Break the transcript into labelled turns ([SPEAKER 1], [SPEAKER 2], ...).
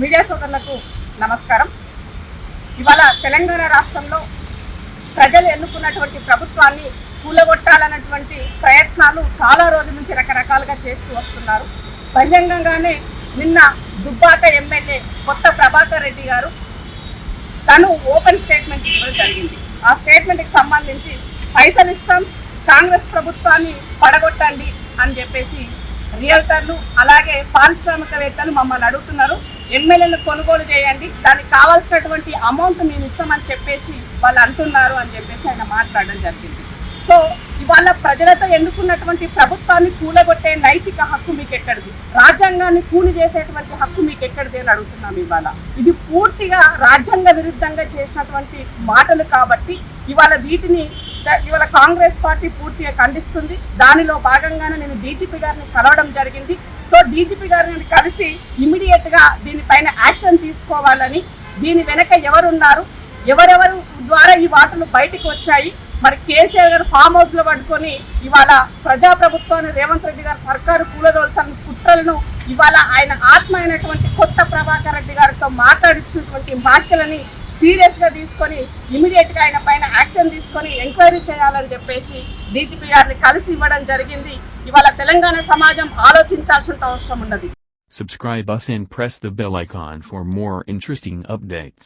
[SPEAKER 1] Media సోదరులకు నమస్కారం. ఇవాళ తెలంగాణ రాష్ట్రంలో ప్రజలు ఎన్నుకున్నటువంటి ప్రభుత్వాన్ని కూలగొట్టాలన్నటువంటి ప్రయత్నాలు చాలా రోజుల నుంచి రకరకాలుగా చేస్తూ వస్తున్నారు. బహిరంగంగానే నిన్న దుబ్బాక ఎమ్మెల్యే కొత్త ప్రభాకర్ రెడ్డి గారు తను ఓపెన్ స్టేట్మెంట్ ఇవ్వడం జరిగింది. ఆ స్టేట్మెంట్కి సంబంధించి పైసలు ఇస్తాం, కాంగ్రెస్ ప్రభుత్వాన్ని పడగొట్టండి అని చెప్పేసి రియల్టర్లు అలాగే పారిశ్రామికవేత్తలు మమ్మల్ని అడుగుతున్నారు. ఎమ్మెల్యేలు కొనుగోలు చేయండి, దానికి కావాల్సినటువంటి అమౌంట్ మేము ఇస్తామని చెప్పేసి వాళ్ళు అంటున్నారు అని చెప్పేసి ఆయన మాట్లాడడం జరిగింది. సో ఇవాళ ప్రజలతో ఎన్నుకున్నటువంటి ప్రభుత్వాన్ని కూలగొట్టే నైతిక హక్కు మీకు ఎక్కడిది? రాజ్యాంగాన్ని కూలి చేసేటువంటి హక్కు మీకు ఎక్కడిది అని అడుగుతున్నాం. ఇది పూర్తిగా రాజ్యాంగ విరుద్ధంగా చేసినటువంటి మాటలు కాబట్టి ఇవాళ కాంగ్రెస్ పార్టీ పూర్తిగా ఖండిస్తుంది. దానిలో భాగంగానే నేను డీజీపీ గారిని కలవడం జరిగింది. సో డీజీపీ గారిని కలిసి ఇమీడియట్గా దీనిపైన యాక్షన్ తీసుకోవాలని, దీని వెనక ఎవరున్నారు, ఎవరెవరు ద్వారా ఈ వార్తలు బయటకు వచ్చాయి, మరి కేసీఆర్ గారు ఫామ్ హౌస్లో పట్టుకొని ఇవాళ ప్రజాప్రభుత్వాన్ని రేవంత్ రెడ్డి గారు సర్కారు కూలదోల్చాలని కుట్రలను ఇవాళ ఆయన ఆత్మ అయినటువంటి కొత్త ప్రభాకర్ రెడ్డి గారితో మాట్లాడించినటువంటి వ్యాఖ్యలని సీరియస్గా తీసుకొని ఇమీడియట్గా ఆయన పైన యాక్షన్ తీసుకొని ఎంక్వైరీ చేయాలని చెప్పేసి డీజీపీ గారిని కలిసి ఇవ్వడం జరిగింది. ఇవాళ తెలంగాణ సమాజం ఆలోచించాల్సిన అవసరం ఉన్నది.
[SPEAKER 2] Subscribe us and press the bell icon for more interesting updates.